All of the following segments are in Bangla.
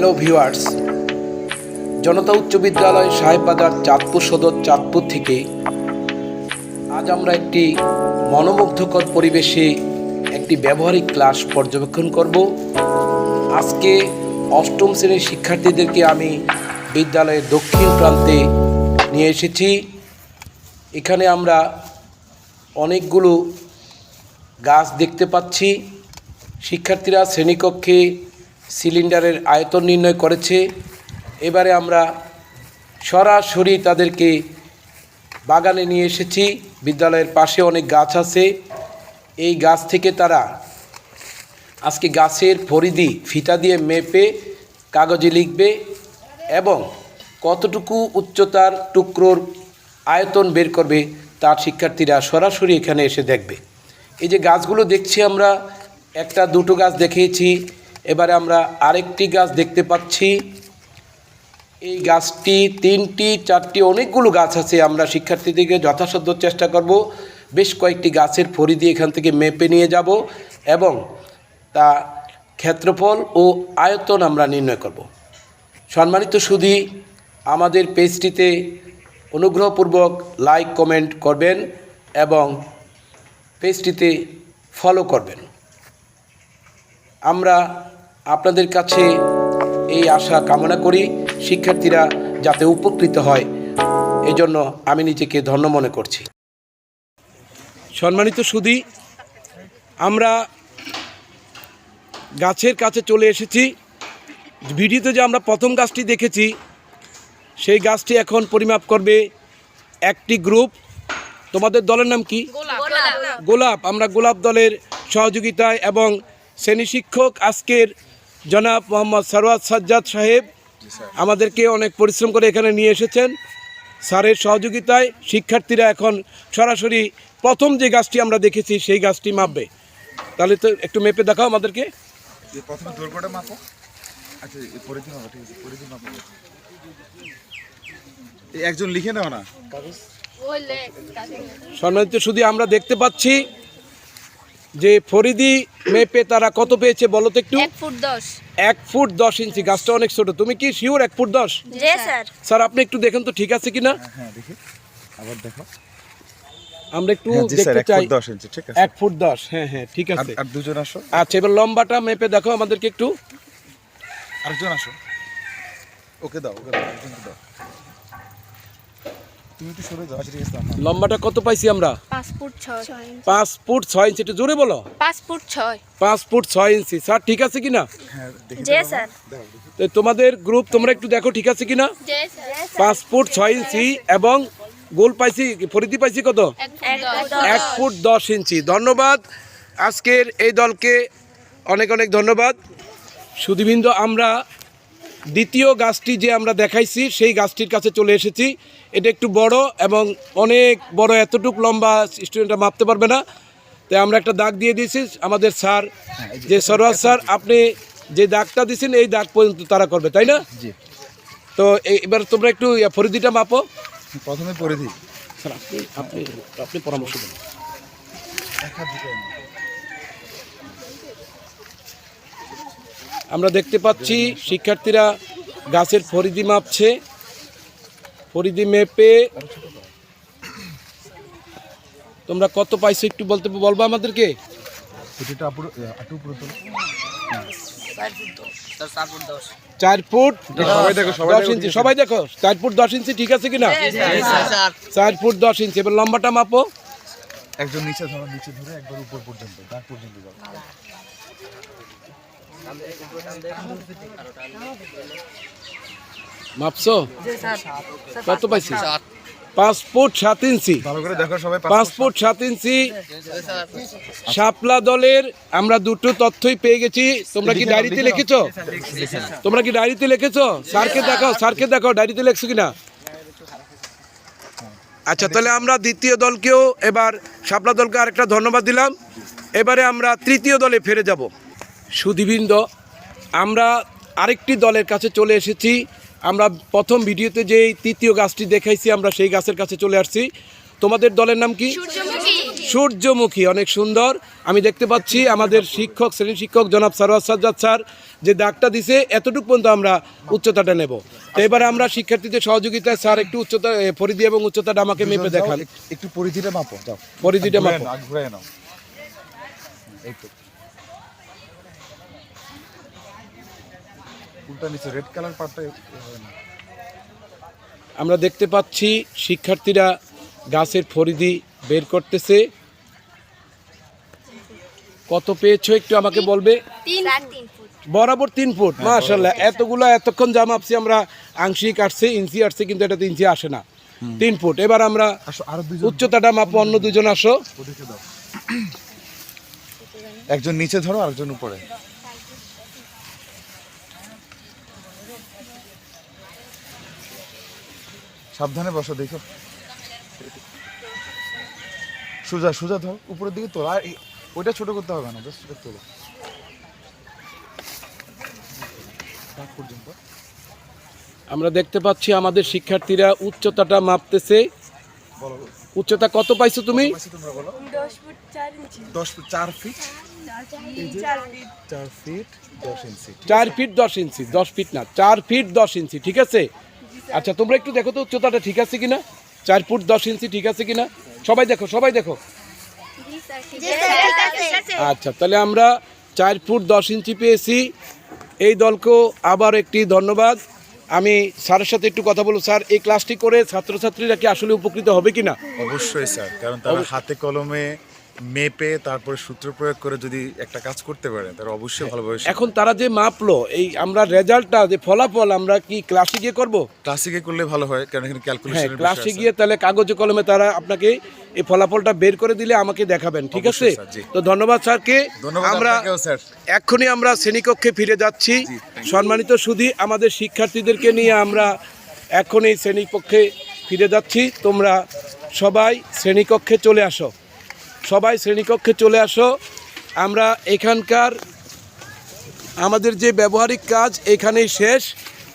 হ্যালো ভিউয়ার্স, জনতা উচ্চ বিদ্যালয় সাহেববাজার চাঁদপুর সদর চাঁদপুর থেকে আজ আমরা একটি মনোমুগ্ধকর পরিবেশে একটি ব্যবহারিক ক্লাস পর্যবেক্ষণ করব। আজকে অষ্টম শ্রেণীর শিক্ষার্থীদেরকে আমি বিদ্যালয়ের দক্ষিণ প্রান্তে নিয়ে এসেছি। এখানে আমরা অনেকগুলো গাছ দেখতে পাচ্ছি। শিক্ষার্থীরা শ্রেণীকক্ষে সিলিন্ডারের আয়তন নির্ণয় করেছে। এবারে আমরা সরাসরি তাদেরকে বাগানে নিয়ে এসেছি। বিদ্যালয়ের পাশে অনেক গাছ আছে। এই গাছ থেকে তারা আজকে গাছের পরিধি ফিতা দিয়ে মেপে কাগজে লিখবে এবং কতটুকু উচ্চতার টুকরোর আয়তন বের করবে তার শিক্ষার্থীরা সরাসরি এখানে এসে দেখবে। এই যে গাছগুলো দেখছি আমরা, একটা দুটো গাছ দেখিয়েছি, এবারে আমরা আরেকটি গাছ দেখতে পাচ্ছি। এই গাছটি তিনটি চারটি অনেকগুলো গাছ আছে। আমরা শিক্ষার্থীদেরকে যথাসাধ্য চেষ্টা করব বেশ কয়েকটি গাছের পরিধি এখান থেকে মেপে নিয়ে যাব এবং তা ক্ষেত্রফল ও আয়তন আমরা নির্ণয় করব। সম্মানিত সুধী, আমাদের পেজটিতে অনুগ্রহপূর্বক লাইক কমেন্ট করবেন এবং পেজটিতে ফলো করবেন। আমরা আপনাদের কাছে এই আশা কামনা করি শিক্ষার্থীরা যাতে উপকৃত হয়, এজন্য আমি নিজেকে ধন্য মনে করছি। সম্মানিত সুধী, আমরা গাছের কাছে চলে এসেছি। ভিডিওতে যে আমরা প্রথম গাছটি দেখেছি সেই গাছটি এখন পরিমাপ করবে একটি গ্রুপ। তোমাদের দলের নাম কি? গোলাপ। আমরা গোলাপ দলের সহযোগিতায় এবং শ্রেণী শিক্ষক আজকের জনাব মোহাম্মদ সরওয়ার সাজ্জাদ সাহেব আমাদেরকে অনেক পরিশ্রম করে এখানে নিয়ে এসেছেন। স্যারের সহযোগিতায় শিক্ষার্থীরা এখন সরাসরি প্রথম যে গাছটি আমরা দেখেছি সেই গাছটি মাপবে। তাহলে তো একটু মেপে দেখাও আমাদেরকে। প্রথমে দৈর্ঘ্যটা মাপো। আচ্ছা, পরিধি মাপো। ঠিক আছে, পরিধি মাপো। এই একজন লিখে নাও না কাগজ। সম্মানিত শুধু আমরা দেখতে পাচ্ছি যে পরিধি মেপে তারা কত পেয়েছে বলো তো একটু। 1 ফুট 10। 1 ফুট 10 ইঞ্চি। গাছটা অনেক ছোট। তুমি কি শিওর 1 ফুট 10? জি স্যার। স্যার আপনি একটু দেখেন তো ঠিক আছে কিনা। হ্যাঁ দেখি, আবার দেখো। আমরা একটু জি স্যার, দেখতে 1 চাই। ফুট 10 ইঞ্চি। ঠিক আছে, 1 ফুট 10। হ্যাঁ হ্যাঁ ঠিক আছে। আর দুজন আসো। আচ্ছা, এবার লম্বাটা মেপে দেখো আমাদেরকে একটু। আরেকজন আসো। ওকে দাও, ওকে দাও, একজনকে দাও। তুমি একটু সরে যাও। ঠিক আছে, লম্বাটা কত পাইছি আমরা? 5 ফুট 6। 5 ফুট 6 ইঞ্চি। একটু জোরে বলো। 5 ফুট 6। 5 ফুট 6 ইঞ্চি। স্যার ঠিক আছে কিনা? হ্যাঁ দেখি। জি স্যার। দাও দেখি। তো তোমাদের গ্রুপ তোমরা একটু দেখো ঠিক আছে কিনা। জি স্যার। 5 ফুট 6 ইঞ্চি এবং গোল পাইছি, পরিধি পাইছি কত? 1 ফুট 10 ইঞ্চি। ধন্যবাদ আজকের এই দলকে, অনেক অনেক ধন্যবাদ। সুধীবৃন্দ, আমরা দ্বিতীয় গাছটি যে আমরা দেখাইছি সেই গাছটির কাছে চলে এসেছি। এটা একটু বড় এবং অনেক বড়, এতটুকু লম্বা স্টুডেন্টরা মাপতে পারবে না। তাই আমরা একটা দাগ দিয়ে দিয়েছি। আমাদের স্যার যে সরোয়ার স্যার, আপনি যে দাগটা দিয়েছেন এই দাগ পর্যন্ত তারা করবে, তাই না? জি। তো এবার তোমরা একটু পরিধিটা মাপো। প্রথমে পরিধি। স্যার আপনি পরামর্শ দেন। আমরা দেখতে পাচ্ছি শিক্ষার্থীরা গাছের পরিধি মাপছে। পরিধি মেপে তোমরা কত পাইছো একটু বলবো আমাদেরকে। 4 ফুট 10 ইঞ্চি। সবাই দেখো 4 ফুট 10 ইঞ্চি ঠিক আছে কিনা? 4 ফুট 10 ইঞ্চি। এবার লম্বাটা মাপো। একজন নিচে ধরো, নিচে ধরে একবার উপর পর্যন্ত, দাগ পর্যন্ত যাও। মাপছো? কত পাইছি? 5 ফুট 7 ইঞ্চি। ভালো করে দেখো সবাই। 5 ফুট 7 ইঞ্চি। শাপলা দলের আমরা দুটো তথ্যই পেয়ে গেছি। তোমরা কি ডায়েরিতে লিখেছো? তোমরা কি ডায়েরিতে লিখেছো? স্যারকে দেখাও, স্যারকে দেখাও ডায়েরিতে লিখছো কিনা। আচ্ছা, তাহলে আমরা দ্বিতীয় দলকেও এবার শাপলা দলকে আরেকটা ধন্যবাদ দিলাম। এবারে আমরা তৃতীয় দলে ফিরে যাব। সুধীবৃন্দ, আমরা আরেকটি দলের কাছে চলে এসেছি। আমরা প্রথম ভিডিওতে যেই তৃতীয় গাছটি দেখাইছি আমরা সেই গাছের কাছে চলে আসছি। তোমাদের দলের নাম কি? সূর্যমুখী। সূর্যমুখী, অনেক সুন্দর। আমি দেখতে পাচ্ছি আমাদের শিক্ষক, শ্রেণী শিক্ষক জনাব সারোয়ার সাজ্জাদ স্যার যে দাগটা দিছে এতটুকু পর্যন্ত আমরা উচ্চতাটা নেব। তো এবারে আমরা শিক্ষার্থীদের সহযোগিতায় স্যার একটু উচ্চতা পরিধি এবং উচ্চতাটা আমাকে মেপে দেখান। একটু পরিধিটা মাপো, যাও পরিধিটা মাপো। ঘুরায় নাও, এই তো উল্টা নিচে রেড কালার পার্টটা হবে না। আমরা দেখতে পাচ্ছি শিক্ষার্থীরা গাছের পরিধি বের করতেছে। কত পেয়েছো একটু আমাকে বলবে? 3 ফুট। বরাবর 3 ফুট, মাশাআল্লাহ। এতগুলো এতক্ষণ যা মাপছি আমরা আংশিক আসছে, ইঞ্চি আসছে, কিন্তু এটা 3 ইঞ্চি আসে না, 3 ফুট। এবার আমরা উচ্চতাটা মাপো, অন্য দুজন আসো। একজন নিচে ধরো, আরেকজন উপরে। সাবধানে বসো, দেখো সোজা সোজা ধরো, উপরের দিকে তোলো। আর ওইটা ছোট করতে হবে না, জাস্ট এটা তোলো পর্যন্ত। আমরা দেখতে পাচ্ছি আমাদের শিক্ষার্থীরা উচ্চতাটা মাপতেছে। উচ্চতা কত পাইছো তুমি? 10 ফুট 4 ইঞ্চি। 10 ফুট 4 ফিট 4 ফিট 10 ইঞ্চি। 4 ফিট 10 ইঞ্চি, 10 ফিট না, 4 ফিট 10 ইঞ্চি, ঠিক আছে? আচ্ছা, তোমরা একটু দেখো তো উচ্চতাটা ঠিক আছে কিনা, 4 ফুট 10 ইঞ্চি ঠিক আছে কিনা। সবাই দেখো, সবাই দেখো। আচ্ছা, তাহলে আমরা 4 ফুট 10 ইঞ্চি পেয়েছি। এই দলকেও আবার একটি ধন্যবাদ। আমি স্যারের সাথে একটু কথা বলবো। স্যার, এই ক্লাসটি করে ছাত্রছাত্রীরা কি আসলে উপকৃত হবে কিনা? অবশ্যই স্যার, কারণ তারা হাতে কলমে মেপে তারপরে সূত্র প্রয়োগ করে যদি একটা কাজ করতে পারে তারা অবশ্যই ভালোভাবে। এখন তারা যে মাপলো, এই আমরা রেজাল্টটা যে ফলাফল আমরা কি ক্লাসে গিয়ে করবো? ক্লাসিকে করলে ভালো হয়, কারণ এখানে হ্যাঁ, ক্যালকুলেশনের ক্লাসে গিয়ে তাহলে কাগজে কলমে তারা আপনাকে এই ফলাফলটা বের করে দিলে আমাকে দেখাবেন, ঠিক আছে? অবশ্যই স্যার, জি। তো ধন্যবাদ স্যারকে। ধন্যবাদ আমরা আপনাকেও স্যার। এক্ষুনি আমরা শ্রেণীকক্ষে ফিরে যাচ্ছি। সম্মানিত সুধী, আমাদের শিক্ষার্থীদেরকে নিয়ে আমরা এখনই শ্রেণীকক্ষে ফিরে যাচ্ছি। তোমরা সবাই শ্রেণীকক্ষে চলে আসো, সবাই শ্রেণীকক্ষে চলে আসো। আমরা এখানকার আমাদের যে ব্যবহারিক কাজ এখানেই শেষ।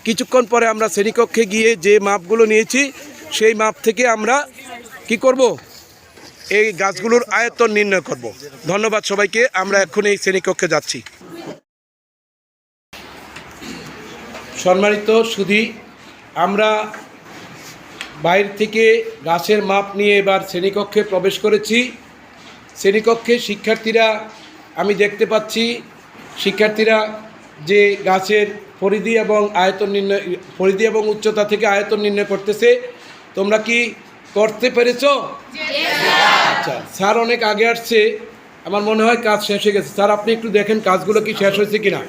কিছুক্ষণ পরে আমরা শ্রেণীকক্ষে গিয়ে যে মাপগুলো নিয়েছি সেই মাপ থেকে আমরা কি করব? এই গাছগুলোর আয়তন নির্ণয় করব। ধন্যবাদ সবাইকে। আমরা এখন এই শ্রেণীকক্ষে যাচ্ছি। সম্মানিত সুধী, আমরা বাইরে থেকে গাছের মাপ নিয়ে এবার শ্রেণীকক্ষে প্রবেশ করেছি। শ্রেণীকক্ষে শিক্ষার্থীরা, আমি দেখতে পাচ্ছি শিক্ষার্থীরা যে গাছের পরিধি এবং আয়তন নির্ণয়, পরিধি এবং উচ্চতা থেকে আয়তন নির্ণয় করতেছে। তোমরা কি করতে পেরেছো? আচ্ছা, স্যার অনেক আগে আসছে, আমার মনে হয় কাজ শেষ হয়ে গেছে। স্যার, আপনি একটু দেখেন কাজগুলো কি শেষ হয়েছে কিনা।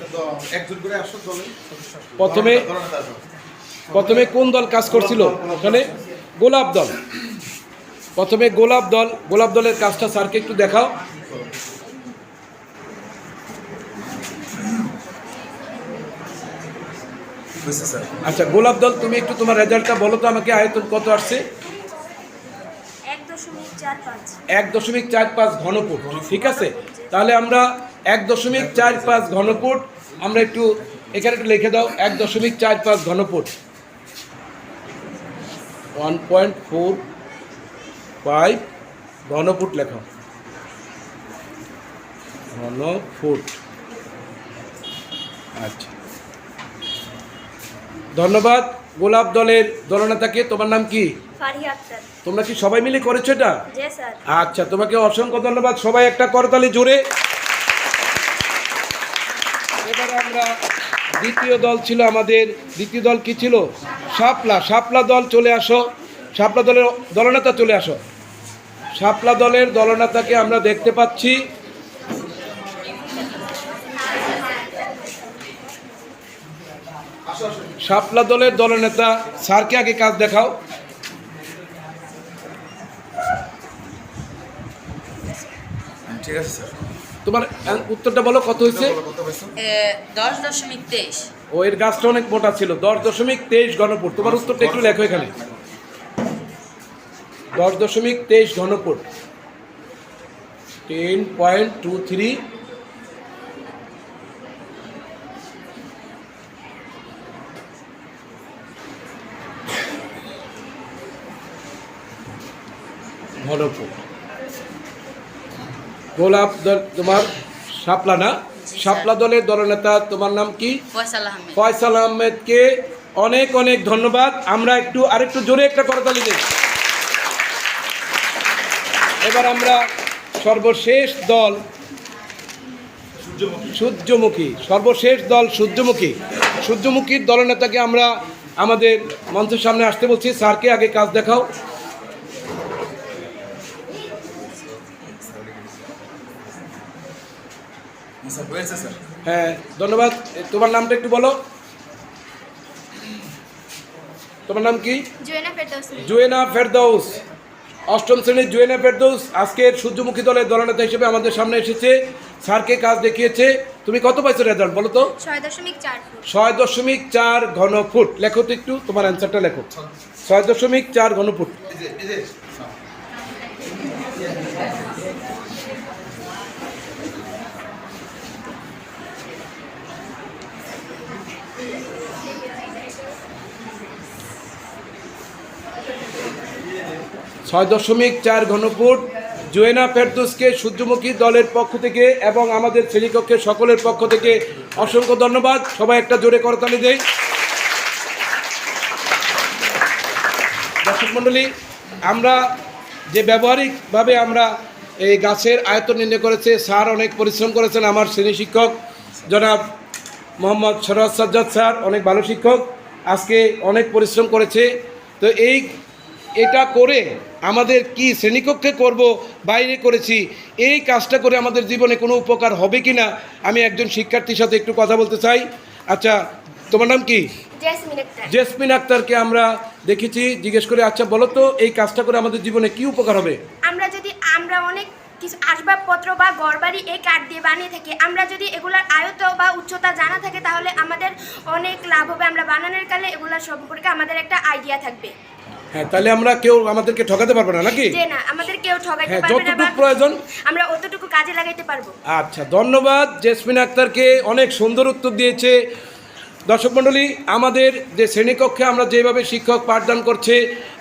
প্রথমে কোন দল কাজ করছিল? ওখানে গোলাপ দল। প্রথমে গোলাপ দলের কাজটা স্যারকে একটু দেখাও। আচ্ছা, গোলাপ দল, তুমি একটু তোমার রেজাল্টটা বলো তো আমাকে। আয়তন কত আসছে? 1.45 ঘনফুট, ঠিক আছে? তাহলে আমরা 1.45 ঘনফুট, আমরা একটু এখানে একটু লিখে দাও। 1.45 ঘনফুট, 1.45 ঘনফুট লেখো, ঘনফুট। আচ্ছা, ধন্যবাদ গোলাপ দলের দলনেতাকে। তোমার নাম কি? তোমরা কি সবাই মিলে করেছো এটা? আচ্ছা, তোমাকে অসংখ্য ধন্যবাদ। সবাই একটা করতালি জোরে। এবার আমরা দ্বিতীয় দল ছিল আমাদের, দ্বিতীয় দল কি ছিল? শাপলা দল। চলে আসো, শাপলা দলের দলনেতা চলে আসো। শাপলা দলের দলনেতাকে আমরা দেখতে পাচ্ছি। শাপলা দলের দলনেতা স্যারকে আগে কাজ দেখাও। ঠিক আছে স্যার, তোমার উত্তরটা বলো, কত হয়েছে? 10.23। ও, এর গাছটা অনেক মোটা ছিল। 10.23 ঘনফুট। তোমার উত্তরটা একটু লেখো এখানে। 10.23 ঘনফুট, 10.23। ঘনপুর। গোলাপ দল তোমার শাপলা না? শাপলা দলের দলনেতা তোমার নাম কি? ফয়সাল আহমেদকে অনেক অনেক ধন্যবাদ। আমরা আরেকটু জোরে একটা করতালি দিই। এবার আমরা সর্বশেষ দল সূর্যমুখী, সর্বশেষ দল সূর্যমুখীর দলনেতাকে আমরা আমাদের মঞ্চের সামনে আসতে বলছি। স্যারকে আগে কাজ দেখাও। হ্যাঁ, ধন্যবাদ। তোমার নামটা একটু বলো। তোমার নাম কি? জুয়েনা ফেরদৌস। অষ্টম শ্রেণীর জুয়েনা ফেরদৌস আজকের সূর্যমুখী দলের দলনেতা হিসেবে আমাদের সামনে এসেছে, স্যারকে কাজ দেখিয়েছে। তুমি কত পাইছো রেজাল্ট বলো তো? 6.4 ঘন ফুট। লেখো তো একটু, তোমার অ্যান্সারটা লেখো। 6.4 ঘন ফুট। 6.4 ঘনফুট। জুয়েনা ফেরদৌসকে সূর্যমুখী দলের পক্ষ থেকে এবং আমাদের শ্রেণীকক্ষের সকলের পক্ষ থেকে অসংখ্য ধন্যবাদ। সবাই একটা জোরে করতালি দেই। দর্শক মণ্ডলী, আমরা যে ব্যবহারিকভাবে আমরা এই গাছের আয়তন নির্ণয় করেছে, স্যার অনেক পরিশ্রম করেছেন। আমার শ্রেণী শিক্ষক জনাব মোহাম্মদ সরোয়ার সাজ্জাদ স্যার অনেক ভালো শিক্ষক, আজকে অনেক পরিশ্রম করেছে। তো এটা করে আমাদের কি শ্রেণীকক্ষে করব, বাইরে করেছি, এই কাজটা করে আমাদের জীবনে কোনো উপকার হবে কি না, আমি একজন শিক্ষার্থীর সাথে একটু কথা বলতে চাই। আচ্ছা, তোমার নাম কি? জেসমিন আক্তারকে আমরা দেখেছি, জিজ্ঞেস করে আচ্ছা বলো তো এই কাজটা করে আমাদের জীবনে কি উপকার হবে? আমরা অনেক কিছু আসবাবপত্র বা ঘরবাড়ি এই কাঠ দিয়ে বানিয়ে থাকি, আমরা যদি এগুলার আয়তন বা উচ্চতা জানা থাকে তাহলে আমাদের অনেক লাভ হবে। আমরা বানানোর কালে এগুলার সম্পর্কে আমাদের একটা আইডিয়া থাকবে। হ্যাঁ, তাহলে আমরা কেউ আমাদেরকে ঠকাতে পারবে না নাকি? জি না, আমাদের কেউ ঠকাইতে পারবে না, যতটুকু প্রয়োজন আমরা অতটুকু কাজে লাগাইতে পারবো। আচ্ছা, ধন্যবাদ। জেসমিন আক্তারকে অনেক সুন্দর উত্তর দিয়েছে। দর্শক মণ্ডলী, আমাদের যে শ্রেণীকক্ষে আমরা যেভাবে শিক্ষক পাঠদান করছে,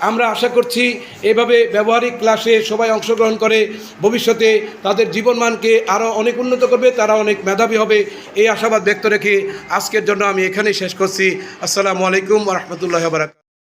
আমরা আশা করছি এভাবে ব্যবহারিক ক্লাসে সবাই অংশগ্রহণ করে ভবিষ্যতে তাদের জীবনমানকে আরও অনেক উন্নত করবে, তারা অনেক মেধাবী হবে, এই আশাবাদ ব্যক্ত রেখে আজকের জন্য আমি এখানেই শেষ করছি। আসসালামু আলাইকুম ওয়া রাহমাতুল্লাহি ওয়া বারাকাতুহু।